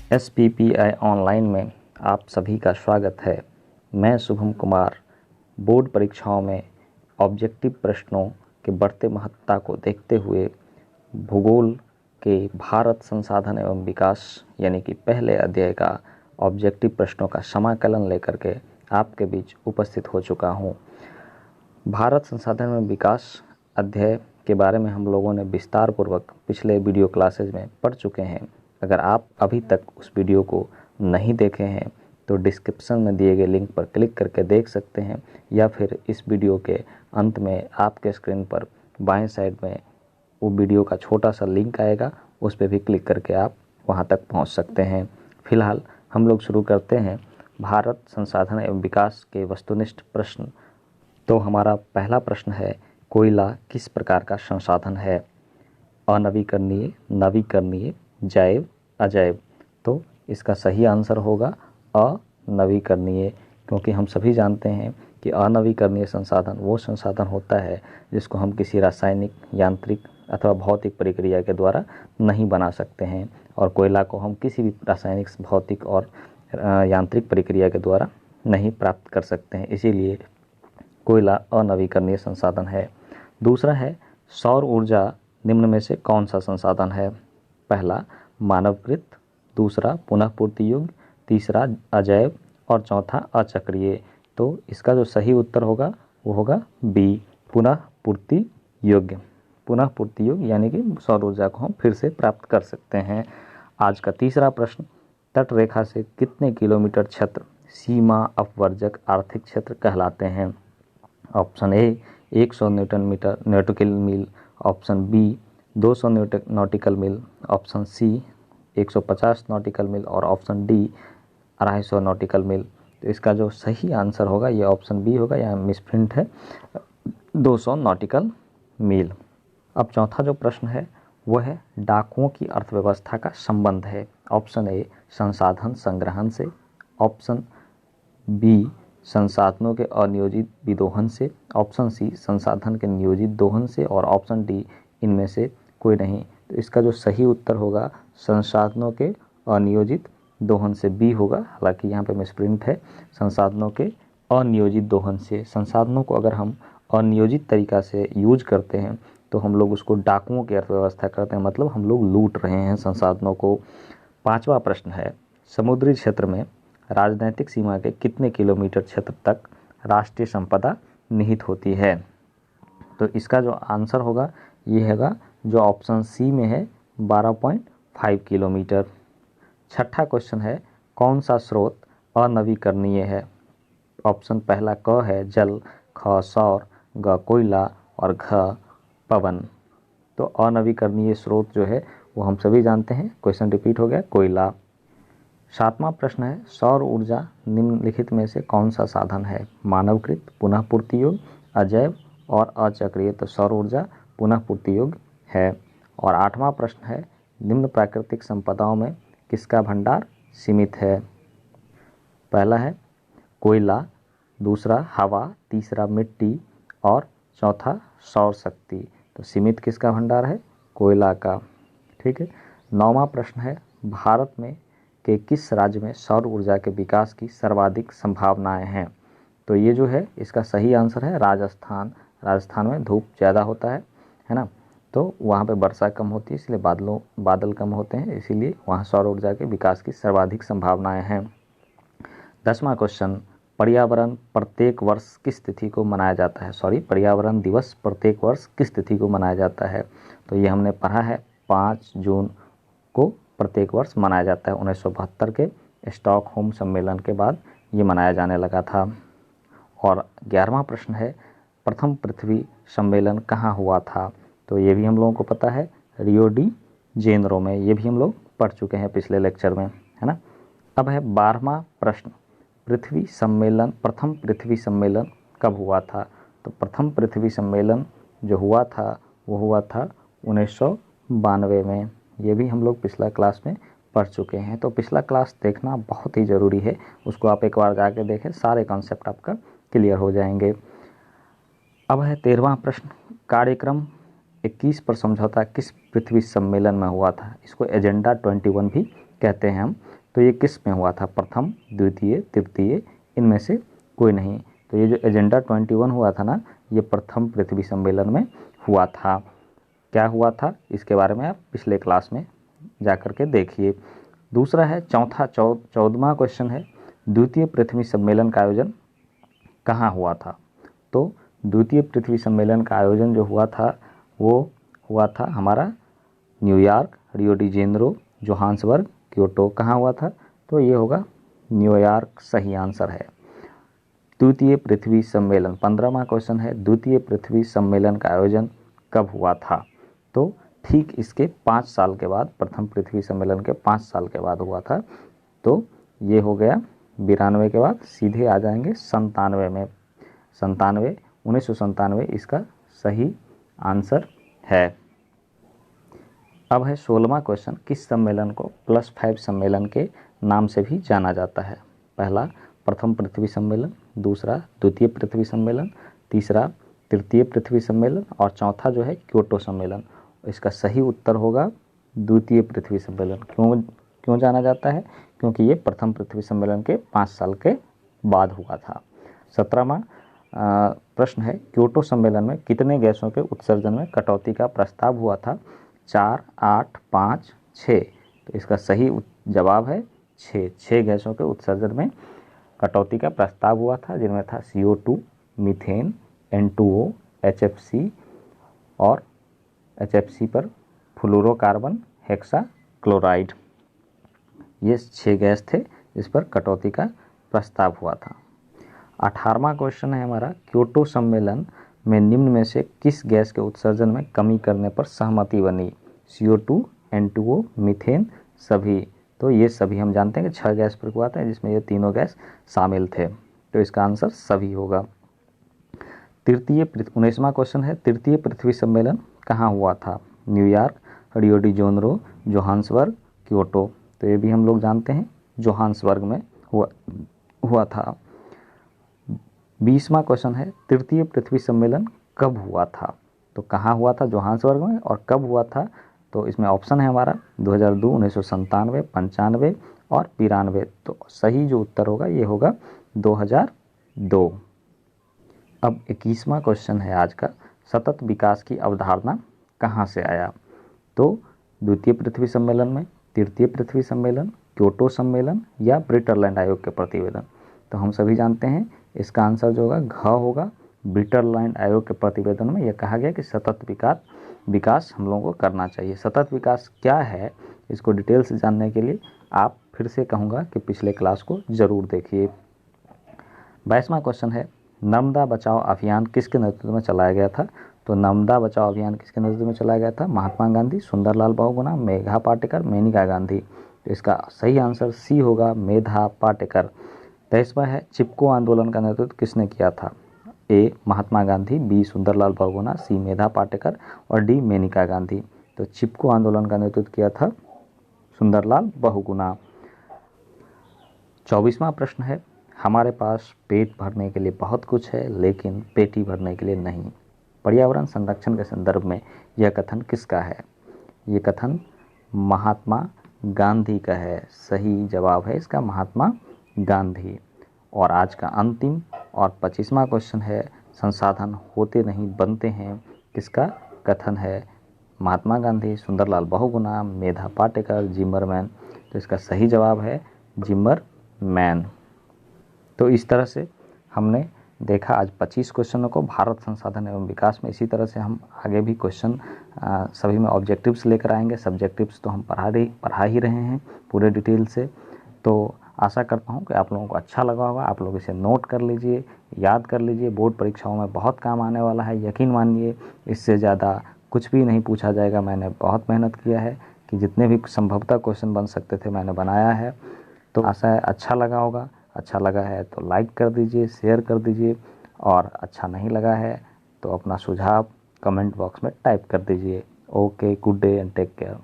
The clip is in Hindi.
SPPI ऑनलाइन में आप सभी का स्वागत है। मैं शुभम कुमार बोर्ड परीक्षाओं में ऑब्जेक्टिव प्रश्नों के बढ़ते महत्ता को देखते हुए भूगोल के भारत संसाधन एवं विकास यानी कि पहले अध्याय का ऑब्जेक्टिव प्रश्नों का समाकलन लेकर के आपके बीच उपस्थित हो चुका हूँ। भारत संसाधन एवं विकास अध्याय के बारे में हम लोगों ने विस्तार पूर्वक पिछले वीडियो क्लासेज में पढ़ चुके हैं। अगर आप अभी तक उस वीडियो को नहीं देखे हैं तो डिस्क्रिप्शन में दिए गए लिंक पर क्लिक करके देख सकते हैं, या फिर इस वीडियो के अंत में आपके स्क्रीन पर बाएं साइड में वो वीडियो का छोटा सा लिंक आएगा, उस पर भी क्लिक करके आप वहां तक पहुंच सकते हैं। फिलहाल हम लोग शुरू करते हैं भारत संसाधन एवं विकास के वस्तुनिष्ठ प्रश्न। तो हमारा पहला प्रश्न है, कोयला किस प्रकार का संसाधन है? अनवीकरणीय, नवीकरणीय, जैव, अजैव। तो इसका सही आंसर होगा अनवीकरणीय, क्योंकि हम सभी जानते हैं कि अनवीकरणीय संसाधन वो संसाधन होता है जिसको हम किसी रासायनिक, यांत्रिक अथवा भौतिक प्रक्रिया के द्वारा नहीं बना सकते हैं, और कोयला को हम किसी भी रासायनिक, भौतिक और यांत्रिक प्रक्रिया के द्वारा नहीं प्राप्त कर सकते हैं। इसीलिए कोयला अनवीकरणीय संसाधन है। दूसरा है, सौर ऊर्जा निम्न में से कौन सा संसाधन है? पहला मानवकृत, दूसरा पुनः पूर्ति योग्य, तीसरा अजैव और चौथा अचक्रीय। तो इसका जो सही उत्तर होगा वो होगा बी, पुनः पूर्ति योग्य। पुनः पूर्ति योग्य यानी कि सौर ऊर्जा को हम फिर से प्राप्त कर सकते हैं। आज का तीसरा प्रश्न, तट रेखा से कितने किलोमीटर क्षेत्र सीमा अपवर्जक आर्थिक क्षेत्र कहलाते हैं? ऑप्शन ए 100 नॉटिकल मील, ऑप्शन बी 200 नॉटिकल मील, ऑप्शन सी 150 नॉटिकल मील और ऑप्शन डी 250 नॉटिकल मील। तो इसका जो सही आंसर होगा ये ऑप्शन बी होगा, यहाँ मिसप्रिंट है, 200 नॉटिकल मील। अब चौथा जो प्रश्न है वो है, डाकुओं की अर्थव्यवस्था का संबंध है। ऑप्शन ए संसाधन संग्रहण से, ऑप्शन बी संसाधनों के अनियोजित विदोहन से, ऑप्शन सी संसाधन के नियोजित दोहन से और ऑप्शन डी इनमें से कोई नहीं। तो इसका जो सही उत्तर होगा संसाधनों के अनियोजित दोहन से, बी होगा। हालांकि यहाँ पे मिसप्रिंट है, संसाधनों के अनियोजित दोहन से। संसाधनों को अगर हम अनियोजित तरीका से यूज करते हैं तो हम लोग उसको डाकुओं की अर्थव्यवस्था करते हैं, मतलब हम लोग लूट रहे हैं संसाधनों को। पांचवा प्रश्न है, समुद्री क्षेत्र में राजनैतिक सीमा के कितने किलोमीटर क्षेत्र तक राष्ट्रीय संपदा निहित होती है? तो इसका जो आंसर होगा ये होगा जो ऑप्शन सी में है, 12.5 किलोमीटर। छठा क्वेश्चन है, कौन सा स्रोत अनवीकरणीय है? ऑप्शन पहला क है जल, ख सौर, ग कोयला और घ पवन। तो अनवीकरणीय स्रोत जो है वो हम सभी जानते हैं, क्वेश्चन रिपीट हो गया, कोयला। सातवां प्रश्न है, सौर ऊर्जा निम्नलिखित में से कौन सा साधन है? मानवकृत, पुनः पूर्ति योग्य, अजैव और अचक्रीय। तो सौर ऊर्जा पुनः पूर्ति योग्य है। और आठवां प्रश्न है, निम्न प्राकृतिक संपदाओं में किसका भंडार सीमित है? पहला है कोयला, दूसरा हवा, तीसरा मिट्टी और चौथा सौर शक्ति। तो सीमित किसका भंडार है? कोयला का। ठीक है। नौवां प्रश्न है, भारत में के किस राज्य में सौर ऊर्जा के विकास की सर्वाधिक संभावनाएं हैं? तो ये जो है इसका सही आंसर है राजस्थान। राजस्थान में धूप ज़्यादा होता है ना, तो वहाँ पे वर्षा कम होती है, इसलिए बादल कम होते हैं, इसीलिए वहाँ सौर ऊर्जा के विकास की सर्वाधिक संभावनाएं हैं। 10वां क्वेश्चन, पर्यावरण प्रत्येक वर्ष किस तिथि को मनाया जाता है? पर्यावरण दिवस प्रत्येक वर्ष किस तिथि को मनाया जाता है? तो ये हमने पढ़ा है, 5 जून को प्रत्येक वर्ष मनाया जाता है। 1972 के स्टॉकहोम सम्मेलन के बाद ये मनाया जाने लगा था। और 11वां प्रश्न है, प्रथम पृथ्वी सम्मेलन कहाँ हुआ था? तो ये भी हम लोगों को पता है, रियो डी जेनेरो में। ये भी हम लोग पढ़ चुके हैं पिछले लेक्चर में, है ना। अब है 12वां प्रश्न, प्रथम पृथ्वी सम्मेलन कब हुआ था? तो प्रथम पृथ्वी सम्मेलन जो हुआ था वो हुआ था 1992 में। ये भी हम लोग पिछला क्लास में पढ़ चुके हैं। तो पिछला क्लास देखना बहुत ही ज़रूरी है, उसको आप एक बार जाके देखें, सारे कॉन्सेप्ट आपका क्लियर हो जाएंगे। अब है 13वां प्रश्न, कार्यक्रम 21 पर समझौता किस पृथ्वी सम्मेलन में हुआ था? इसको एजेंडा 21 भी कहते हैं हम। तो ये किस में हुआ था? प्रथम, द्वितीय, तृतीय, इनमें से कोई नहीं। तो ये जो एजेंडा 21 हुआ था ना, ये प्रथम पृथ्वी सम्मेलन में हुआ था। क्या हुआ था इसके बारे में आप पिछले क्लास में जा कर के देखिए। दूसरा है 14वां क्वेश्चन है, द्वितीय पृथ्वी सम्मेलन का आयोजन कहाँ हुआ था? तो द्वितीय पृथ्वी सम्मेलन का आयोजन जो हुआ था वो हुआ था हमारा New York, Rio de Janeiro, Johannesburg, Kyoto. कहाँ हुआ था? तो ये होगा न्यूयॉर्क, सही आंसर है। द्वितीय पृथ्वी सम्मेलन 15वां क्वेश्चन है, द्वितीय पृथ्वी सम्मेलन का आयोजन कब हुआ था? तो ठीक इसके 5 साल के बाद, प्रथम पृथ्वी सम्मेलन के 5 साल के बाद हुआ था। तो ये हो गया 92 के बाद, सीधे आ जाएंगे 97 में। 1997 इसका सही आंसर है। अब है 16वां क्वेश्चन, किस सम्मेलन को +5 सम्मेलन के नाम से भी जाना जाता है? पहला प्रथम पृथ्वी सम्मेलन, दूसरा द्वितीय पृथ्वी सम्मेलन, तीसरा तृतीय पृथ्वी सम्मेलन और चौथा जो है क्योटो सम्मेलन। इसका सही उत्तर होगा द्वितीय पृथ्वी सम्मेलन। क्यों जाना जाता है? क्योंकि ये प्रथम पृथ्वी सम्मेलन के 5 साल के बाद हुआ था। 17वां प्रश्न है, क्योटो सम्मेलन में कितने गैसों के उत्सर्जन में कटौती का प्रस्ताव हुआ था? 4, 8, 5, 6। तो इसका सही जवाब है 6। 6 गैसों के उत्सर्जन में कटौती का प्रस्ताव हुआ था, जिनमें था CO2, मीथेन, N2O, HFC और HFC पर फ्लोरोकार्बन, हेक्सा क्लोराइड। ये 6 गैस थे जिस पर कटौती का प्रस्ताव हुआ था। 18वां क्वेश्चन है हमारा, क्योटो सम्मेलन में निम्न में से किस गैस के उत्सर्जन में कमी करने पर सहमति बनी? CO2, N2O, मीथेन, सभी। तो ये सभी हम जानते हैं कि 6 गैस पर हुआ था, जिसमें ये तीनों गैस शामिल थे। तो इसका आंसर सभी होगा। 19वां क्वेश्चन है, तृतीय पृथ्वी सम्मेलन कहाँ हुआ था? New York, Rio de Janeiro, Johannesburg, Kyoto. तो ये भी हम लोग जानते हैं जोहान्सबर्ग में हुआ था। 20वां क्वेश्चन है, तृतीय पृथ्वी सम्मेलन कब हुआ था? तो कहाँ हुआ था? जोहान्सबर्ग में। और कब हुआ था? तो इसमें ऑप्शन है हमारा 2002, 1997, 95 और 92। तो सही जो उत्तर होगा ये होगा 2002। अब 21वां क्वेश्चन है आज का, सतत विकास की अवधारणा कहाँ से आया? तो द्वितीय पृथ्वी सम्मेलन में, तृतीय पृथ्वी सम्मेलन, क्योटो सम्मेलन या ब्रिटरलैंड आयोग के प्रतिवेदन? तो हम सभी जानते हैं इसका आंसर जो होगा घ होगा। ब्रिटरलैंड आयोग के प्रतिवेदन में यह कहा गया कि सतत विकास हम लोगों को करना चाहिए। सतत विकास क्या है, इसको डिटेल से जानने के लिए आप फिर से कहूँगा कि पिछले क्लास को ज़रूर देखिए। 22वां क्वेश्चन है, नर्मदा बचाओ अभियान किसके नेतृत्व में चलाया गया था? तो नर्मदा बचाओ अभियान किसके नेतृत्व में चलाया गया था? महात्मा गांधी, सुंदरलाल बहुगुणा, मेधा पाटेकर, मेनका गांधी। तो इसका सही आंसर सी होगा, मेधा पाटेकर। 23वां है, चिपको आंदोलन का नेतृत्व किसने किया था? ए महात्मा गांधी, बी सुंदरलाल बहुगुणा, सी मेधा पाटेकर और डी मेनका गांधी। तो चिपको आंदोलन का नेतृत्व किया था सुंदरलाल बहुगुणा। 24वां प्रश्न है, हमारे पास पेट भरने के लिए बहुत कुछ है लेकिन पेटी भरने के लिए नहीं। पर्यावरण संरक्षण के संदर्भ में यह कथन किसका है? ये कथन महात्मा गांधी का है। सही जवाब है इसका महात्मा गांधी। और आज का अंतिम और 25वां क्वेश्चन है, संसाधन होते नहीं बनते हैं किसका कथन है? महात्मा गांधी, सुंदरलाल बहुगुणा, मेधा पाटेकर, जिमरमैन। तो इसका सही जवाब है जिमरमैन। तो इस तरह से हमने देखा आज 25 क्वेश्चनों को भारत संसाधन एवं विकास में। इसी तरह से हम आगे भी क्वेश्चन सभी में ऑब्जेक्टिव्स लेकर आएंगे। सब्जेक्टिव्स तो हम पढ़ा ही रहे हैं पूरे डिटेल से। तो आशा करता हूं कि आप लोगों को अच्छा लगा होगा। आप लोग इसे नोट कर लीजिए, याद कर लीजिए, बोर्ड परीक्षाओं में बहुत काम आने वाला है। यकीन मानिए इससे ज़्यादा कुछ भी नहीं पूछा जाएगा। मैंने बहुत मेहनत किया है कि जितने भी संभवतः क्वेश्चन बन सकते थे मैंने बनाया है। तो आशा है अच्छा लगा होगा। अच्छा लगा है तो लाइक कर दीजिए, शेयर कर दीजिए, और अच्छा नहीं लगा है तो अपना सुझाव कमेंट बॉक्स में टाइप कर दीजिए। Okay, good day and take care.